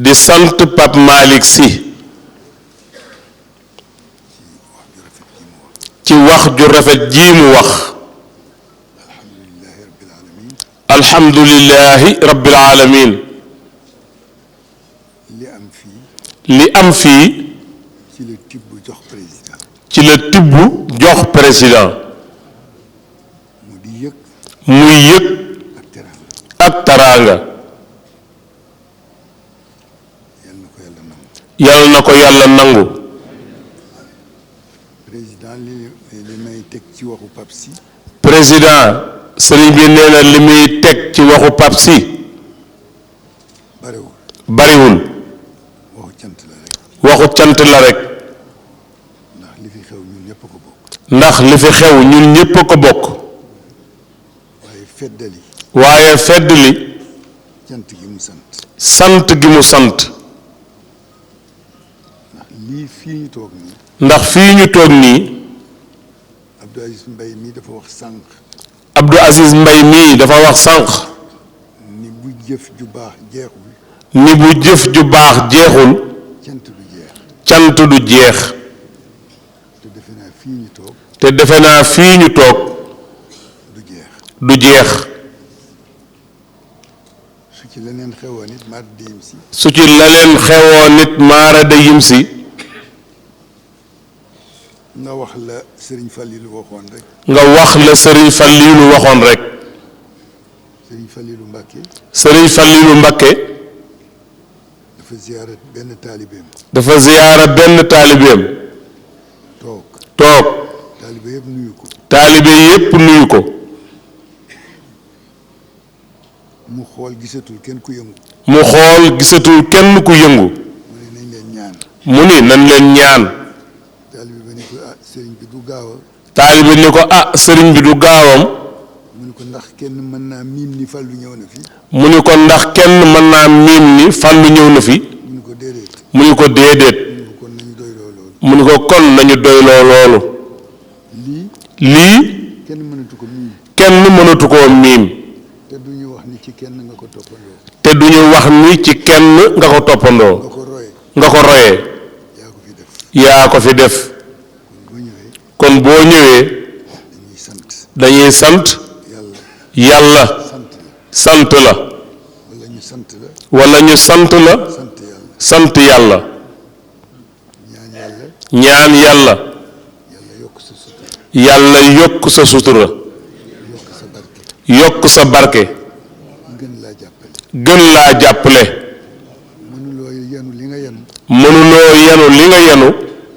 di sant Pape Malick Sy ci wax ju rafet ji mu wax. alhamdulillahi rabbil alamin. li am fii ci la tibb jox président muy yëg ak taraanga. yàlla na ko yàlla nangu. président sëriñ bi nee na li muy teg ci waxu Pape Sy bariwul. waxu cant la rek. ndax li fi xew ñun ñépp a ko bokk. waaye fedd li sant gi mu sant. ndax fii ñu toog nii. Abdou Aziz Mbaye mii dafa wax sànq. Abdou Aziz Mbaye mii dafa wax sànq. ni bu jëf ju baax jeexul. ni bu jëf ju baax jeexul. cant du jeex. te defe naa fii ñu toog. te defe naa fii ñu toog. du jeex. su ci leneen xewoon nit maara da yim si. su ci leneen xewoon nit maara da yim si. nga wax la Serigne Fallilou waxoon rek. nga wax la Serigne Fallilou waxoon rek. Serigne Fallilou Mbacké. Serigne Fallilou Mbacké. dafa ziyaara benn taalibeem. dafa ziyaara benn taalibeem. toog. taalibe yëpp nuyu ko. taalibe yëpp nuyu ko. mu xool gisatul kenn ku yëngu. mu xool gisatul kenn ku yëngu. mu ne nañ leen ñaan. mu ni nañ leen ñaan. sëriñ bi du gaaw a. taalibe ni ko sëriñ bi du gaawam. mu ni ko ndax kenn mën naa miim ni fàllu ñëw na fi. mu ni ko ndax kenn mën naa miim ni fàllu ñëw na fi. mu ni ko déedéet. mu ni ko déedéet. mu ni ko kon nañu doyloo loolu. lii. kenn mënatu ko miim. kenn mënatu koo miim. te du ñu wax ni ci kenn nga ko toppandoo. te du ñu wax ni ci kenn nga ko toppandoo. nga ko royee. yaa ko fi def. kon boo ñëwee dañuy sant yàlla sant la wala ñu sant la sant yàlla ñaan yàlla yàlla yokk sa sutura yokk sa barke gën laa jàppale gën laa jàppale mënuloo yenu li nga yenu mënuloo yenu li nga yenu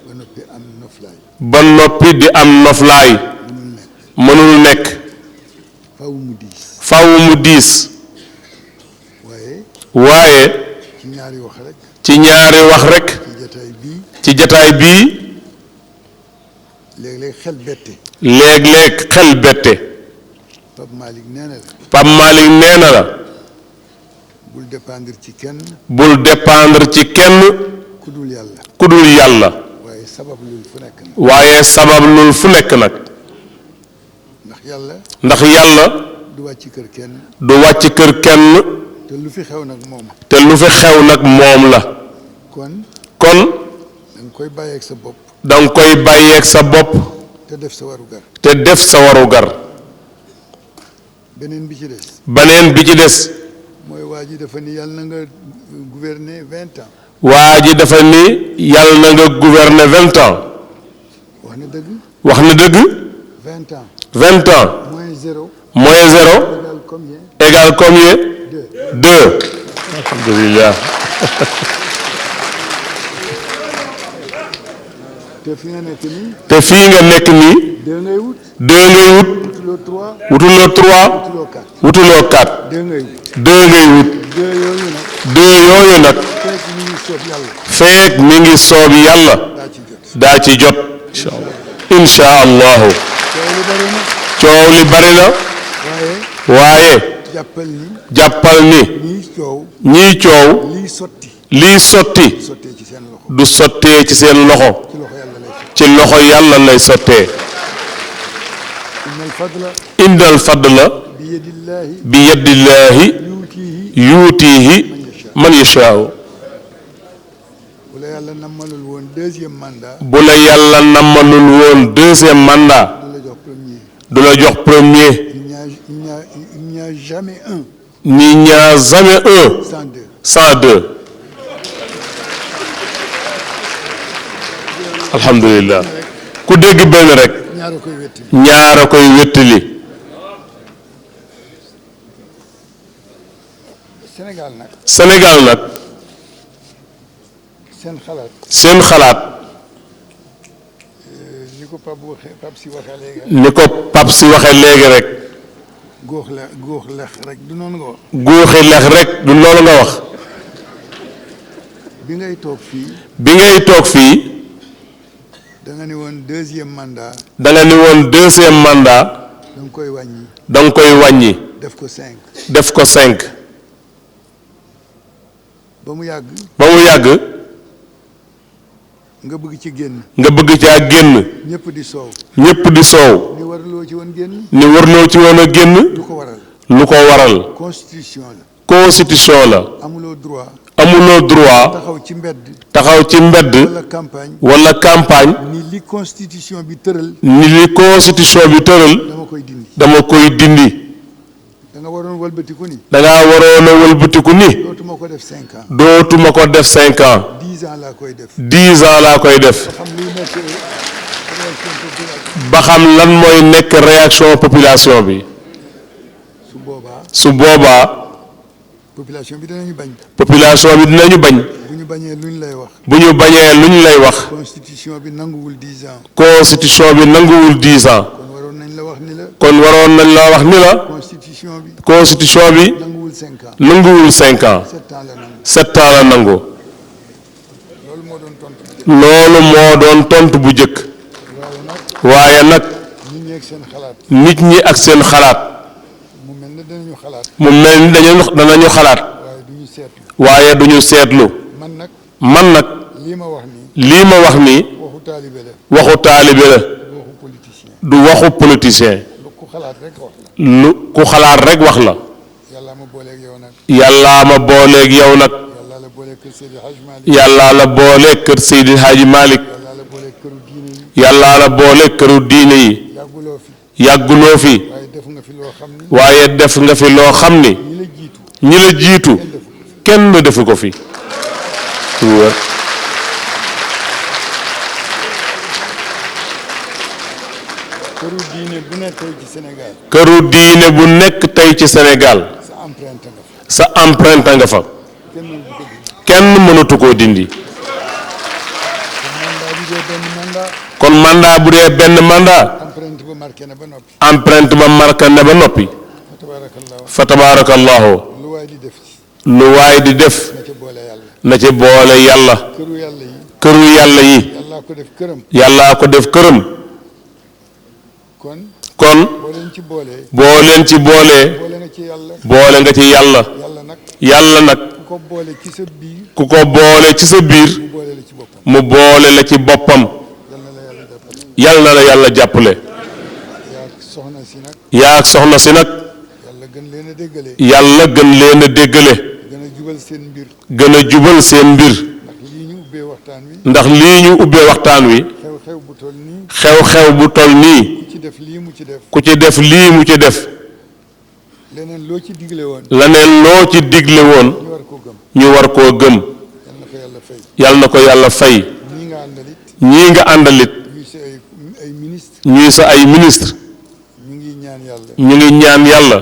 ba noppi am noflaay ba noppi di am noflaay mënul nekk faw mu diis faw mu diis waaye ci ñaari wax rek ci ñaari wax rek ci jataay bii léeg-léeg xel bette léeg-léeg xel bette Pape Malick nee na la Pape Malick nee na la bul dépendre ci kenn bul dépendre ci kenn ku dul yàlla ku dul yàlla waaye sabab lul fu nekk nag waaye sabab lul fu nekk nag ndax yàlla du wàcc kër kenn du wàcc kër kenn te lu fi xew nag moom te lu fi xew nag moom la kon da nga koy bàyyeeg sa bopp danga koy bàyyeeg sa bopp te def sa waru gar te def sa waru gar beneen bi ci des beneen bi ci des mooy waa ji dafa ni yàlla na nga gouverner 20 ans waa ji dafa ni yàlla na nga gouverner 20 ans wax na dëgg wax na dëgg 20 ans 20 ans moins 0 égale combien 2 alhamdulillah te fi nga nekk nii te fii nga nekk nii 2 ngay wut 2 ngay wut wutuloo 3 wutuloo 4 2 ngay wut 2 yooyu nag feek mi ngi soob yàlla daa ci jot insha allahu coow li bari na waaye jàppal ni ñiy coow lii sotti du sottee ci seen loxo ci loxo yàlla lay sottee innal fadla bi yadillaahi yuutiihi man yashaau bu la yàlla nammalul woon deuxième mandat du la jox premier il n'y a jamais un sans deux alhamdulillah ku dégg benn rek ñaara koy wéttali Sénégal nag seen xalaat ni ko Pape si waxee léegi rek góox lex rek du noonu nga wax góoxi lex rek du loolu nga wax bi ngay toog fii da nga ni woon deuxième mandat da nga koy wàññi def ko 5 ba mu yàgg nga bëgg caa génn ñëpp di soow ni warloo ci woon a génn lu ko waral constitution la amuloo droit taxaw ci mbedd wala campagne ni li constitution bi tëral dama koy dindi da nga waroon a wëlbatiku ni dootuma ko def 5 ans 10 ans laa koy def ba xam lan mooy nekk réaction population bi su boobaa population bi dinañu bañ bu ñu bañee luñ lay wax constitution bi nanguwul 10 ans kon waroon nañ la wax ni la constitution bi nanguwul 5 ans 7 ans la nangu loolu moo doon tontu bu jëkk waaye nag nit ñi ak seen xalaat mu mel ni danañu xalaat waaye duñu seetlu man nag lii ma wax nii waxu taalibe la du waxu politicien lu ku xalaat rek wax la yàllaa ma booleeg yow nag yàllaa la booleeg kër Seydi Hadji Malick yàllaa la booleeg këru diine yi yàgguloo fi waaye def nga fi loo xam ni ñi la jiitu kenn defu ko fi bu nekk tey ci Sénégal. këru diine bu nekk tey ci Sénégal. sa empreinte nga fa. kenn mënatu koo dindi. kon mandat bu dee benn mandat. empreinte ba marqué na ba noppi. fa tabaarakallaahu. lu waay di def. na ca boole yàlla. këru yàlla yi. yàllaa ko def këram. kon boo leen ci boolee. boole nga ci yàlla. yàlla nag. ku ko boole ci sa biir. mu boole la ci boppam. yàlla na la yàlla jàppale. yaa ak soxna si nag. yàlla gën leen a déggale. gën a jubal seen mbir. ndax lii ñu ubbee waxtaan wi. xew-xew bu toll nii. ku ci def lii mu ci def. leneen loo ci digle woon. ñu war koo gëm. yàlla na ko yàlla fay. ñii nga àndalit. ñuy sa ay ministre. ñu ngi ñaan yàlla.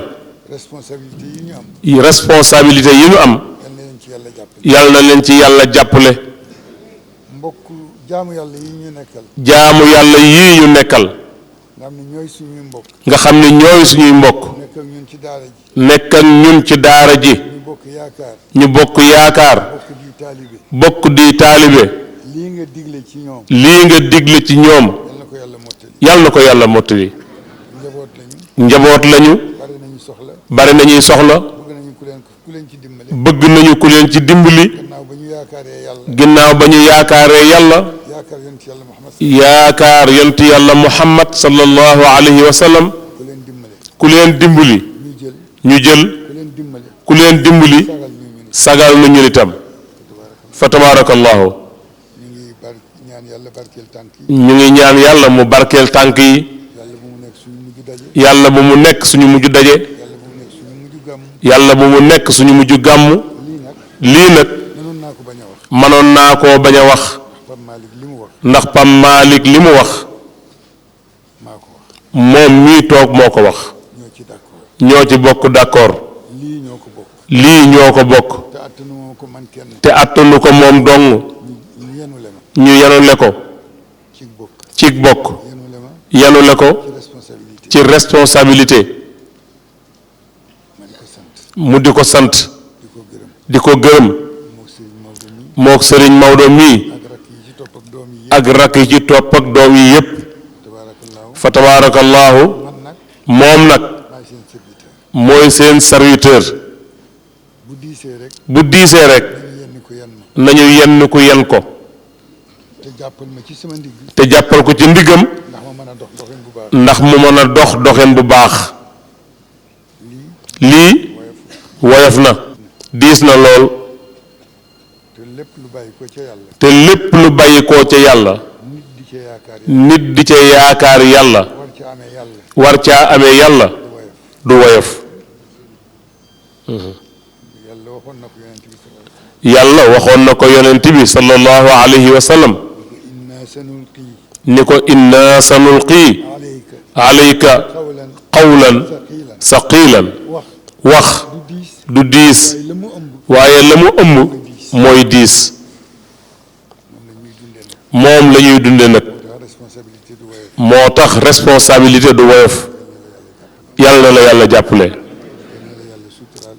responsabilité yi ñu am. yàlla na leen ci yàlla jàppale. jaamu yàlla yii ñu nekkal. nga xam ne ñooy suñuy mbokk. nekk ak ñun ci daara ji. ñu bokk yaakaar. bokk di taalibe. lii nga digle ci ñoom. yàlla na ko yàlla mottali. njaboot lañu. bari nañuy soxla. bëgg nañu ku leen ci dimbali. ginnaaw ba ñu yaakaaree yàlla. yaakaar yonti yàlla Muhammad sallallahu alayhi wa sallam. ku leen dimbali. ñu jël. ku leen dimbali. sagal na ñu itam. fa tabarakallahu. ñu ngi ñaan yàlla mu barkeel tànk yi. yàlla bu mu nekk suñu mujj daje. yàlla bu mu nekk suñu mujj gàmm. lii nag mënoon naa koo bañ a wax. ndax Pam Malick li mu wax. moom mii toog moo ko wax. ñoo ci bokk d'accord. lii ñoo ko bokk. te attanu ko moom dong. ñu yanule ko. ci bokk. yanule ko. ci responsabilité. mu di ko sant. di ko gërëm. mook Serigne Maodo mii. ak rakk yi ci topp ak doom yi yépp. fa tabaarakallaahu. moom nag. mooy seen serviteur. bu diisee rek. nañu yenn ku yen ko. te jàppal ko ci ndiggam. ndax mu mën a dox doxin bu baax. lii woyof na. diis na lool. te lépp lu bàyyi koo ca yàlla. nit di ca yaakaar yàlla. war caa amee yàlla. du woyof. yàlla waxoon na ko yonent bi sallallahu alayhi wa sallam. ni ko inna sanulqi alayka qawlan saqilan. wax du diis. waaye la mu ëmb mooy diis. moom la ñuy dunde nag. moo tax responsabilité du woyof. yàlla na la yàlla jàppale.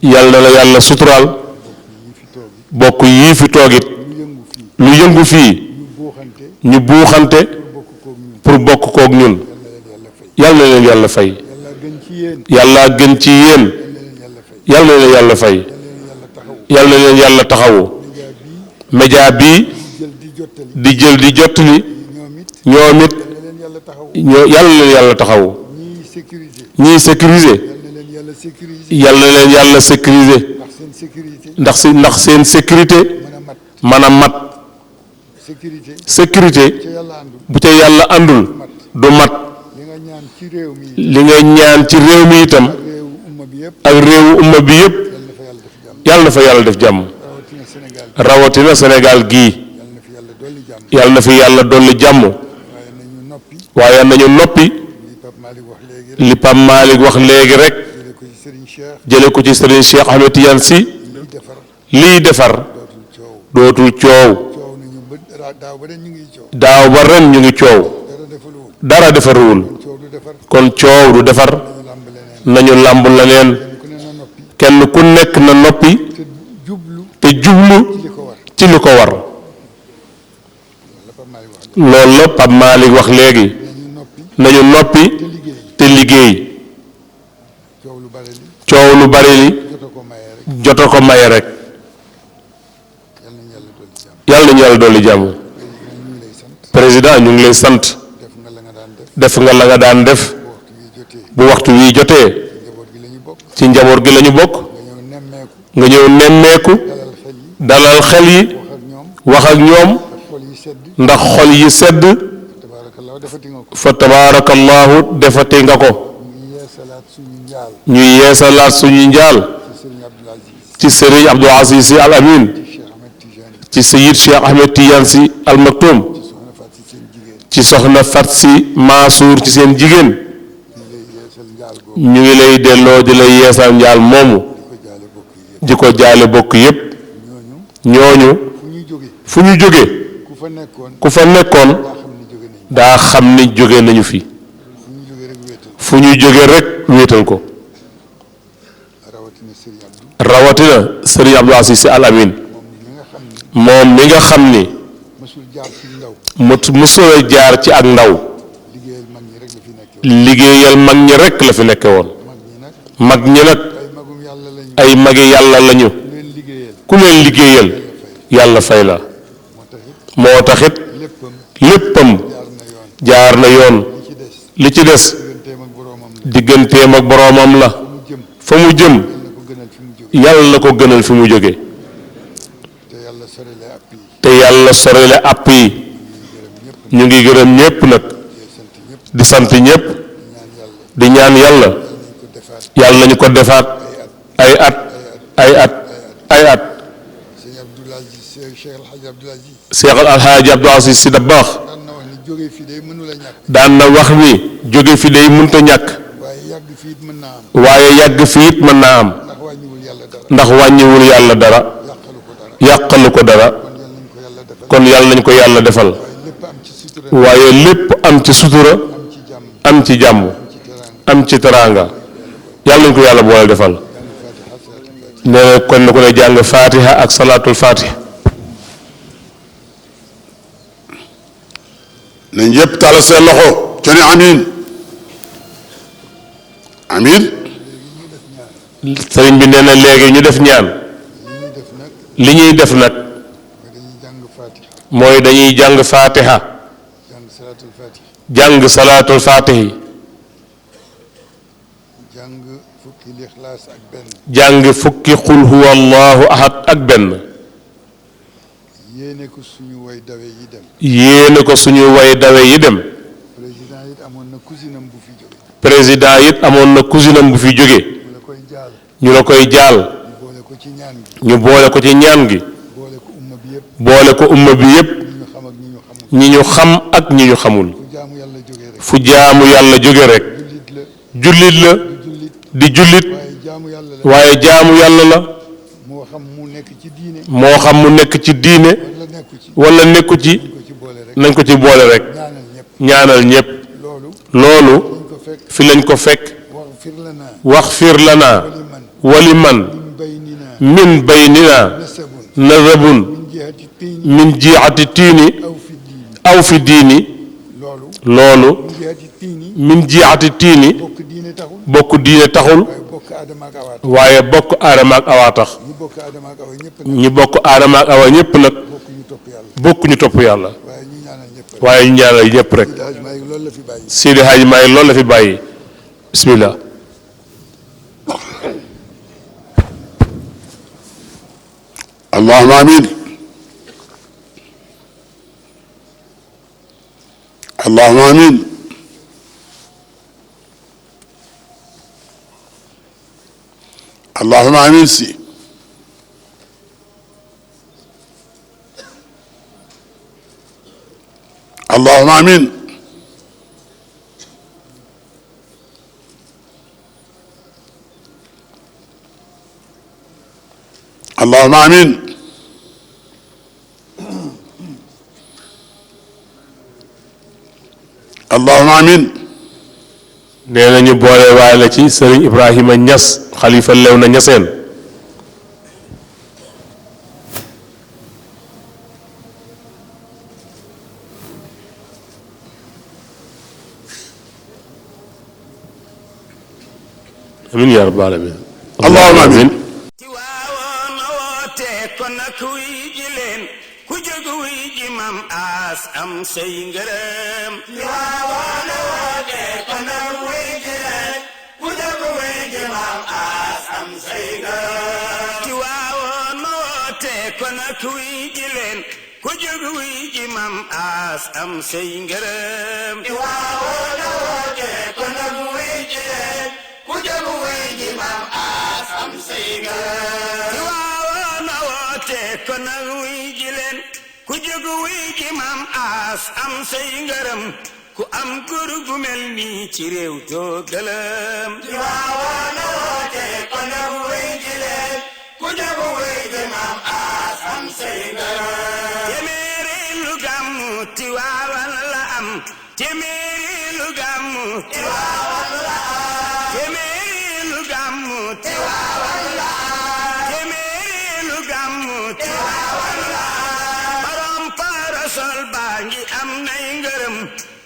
yàlla na la yàlla suturaal. bokk yii fi toogit lu yëngu fii ñu buuxante pour bokk kook ñun. yàlla na leen yàlla fay. yàlla gën ci yéen. yàlla na leen yàlla fay. yàlla na leen yàlla taxawu. média bii di jël di jottali ñoom it yàlla na leen yàlla taxawu. ñiy sécuriser yàlla na leen yàlla sécuriser. ndax seen sécurité mën a mat. sécurité bu ca yàlla àndul du mat. li nga ñaan ci réew mi itam ak réewu umma bi yépp yàlla na fa yàlla def jàmm. rawatina Sénégal gii yàlla na fi yàlla dolli jàmm. waaye nañu noppi li Pape Malick wax léegi rek jële ko ci Serigne Cheikh Ahmed Tidiane Sy lii defar dootul coow daaw ba ren ñu ngi coow dara defaruwul kon coow du defar nañu làmb leneen kenn ku nekk na noppi te jublu ci li ko war loolu la Pape Malick wax léegi nañu noppi te liggéey coow lu bari li joto ko maye rek yàlla nañu yàlla dolli jàmm président ñu ngi lay sant def nga la nga daan def bu waxtu wi jotee ci njaboot gi lañu bokk nga ñëw nemmeeku dalal xel yi wax ak ñoom ndax xol yi sedd fa tabaarakallahu defati nga ko ñuy yeesalaat suñu njaal ci Serigne Abdou Aziz Sy Al Amin ci Seyid Cheikh Ahmed Tidiane Sy Al Maktoum ci soxna Fat Sy Mansour ci seen jigéen ñu ngi lay delloo di lay yeesal njaal moomu di ko jaale bokk yépp ñooñu fu ñu jóge ku fa nekkoon daa xam ni jóge nañu fi fu ñu jóge rek wéetal ko rawatina Serigne Abdou Aziz Sy Al Amin moom mi nga xam ni mësula jaar ci ak ndaw liggéeyal mag ñi rek la fi nekke woon mag ñi nag ay magi yàlla lañu ku leen liggéeyal yàlla fay la moo taxit léppam jaar na yoon li ci des digganteem ak boroomam la fa mu jëm yàlla na ko gënal fi mu jóge te yàlla sorele àpp yi ñu ngi gërëm ñépp nag di sant ñépp di ñaan yàlla yàlla nañu ko defaat ay at ay at ay at Cheikh Alhaaji Abdou Aziz Sy Dabakh daan na wax ni jóge fi day mënta ñàkk waaye yàgg fi it mën naa am ndax wàññiwul yàlla dara yàqalu ko dara kon yàlla nañ ko yàlla defal waaye lépp am ci sutura am ci jàmm am ci teraanga yàlla nañ ko yàlla boole defal nee na kon na ko ne jàng fatiha ak salaatul fatiha nañ yëpp tàll seen loxo co ne amin amin sëriñ bi nee na léegi ñu def ñaan li ñuy def nag mooy dañuy jàng fatiha jàng salaatul fatihi jàng fukki xul huwa allahu ahad ak benn yéene ko suñu way dawe yi dem yéene ko suñu way dawe yi dem président it amoon na cousinam bu fi jóge président it amoon na cousinam bu fi jóge ñu la koy jaal ñu boole ko ci ñaan gi boole ko umma bi yépp ñi ñu xam ak ñi ñu xamul fu jaamu yàlla jóge rek jullit la di jullit waaye jaamu yàlla la moo xam mu nekk ci diine wala nekku ci nañ ko ci boole rek ñaanal ñépp loolu fi lañ ko fekk waxfir lana wali man min baynina nazabun min jiati tiini aw fi diini loolu min jiati tiini bokk diine taxul waaye bokk aadama ak awaa tax ñi bokk aadama ak awa ñépp nag bokk ñu topp yàlla waaye ñu ñaanal ñépp rek Seydi Hadji Maalik loolu la fi bàyyi bismillah allahumma amin allahumma amin allahumma amin si allahumma amin allahumma amin allahumma amin nee na ñu boole waay la ci Serigne Ibrahima Niass xalifa Léona Niassène amin yaa rabbal alamin allahumma amin ci waawoon a woote kon nag wuy ji leen ku jóg wuy ji mam aas am say ngërëm ci waawoon a woote kon nag wuy ji leen ku jóg wuy ji mam aas am say ngërëm ci waawoon a woote kon nag wuy ji leen ku jóg wuy ji mam aas am say ngërëm ci waawoon a woote kon nag wuy ji leen ku jóg wuy ji mam aas am say ngërëm ci waawoon a woote kon nag wuy ji leen ku jóg wuy ji mam aas am say ngërëm ku am góor gu mel nii ci réew doo gëlëm ci waawoon a woote kon nag wuy ji leen ku jóg wuy ji mam aas am say ngërëm téeméeri lu gàmmu Tiwaawan la am téeméeri lu gàmmu Tiwaawan la am téeméeri lu gàmmu Tiwaawan la am téeméeri lu gàmmu Tiwaawan la am borom parasol baa ngi am nay ngërëm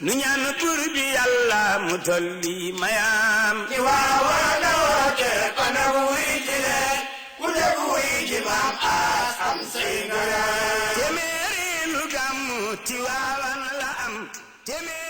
nu ñaan buur bi yàlla mu dolli mayam ci waawoon a woote kon nag wuy ji leen ku jóg wuy ji mam aas am say ngërëm téeméeri lu gàmmu Tiwaawan la am téeméeri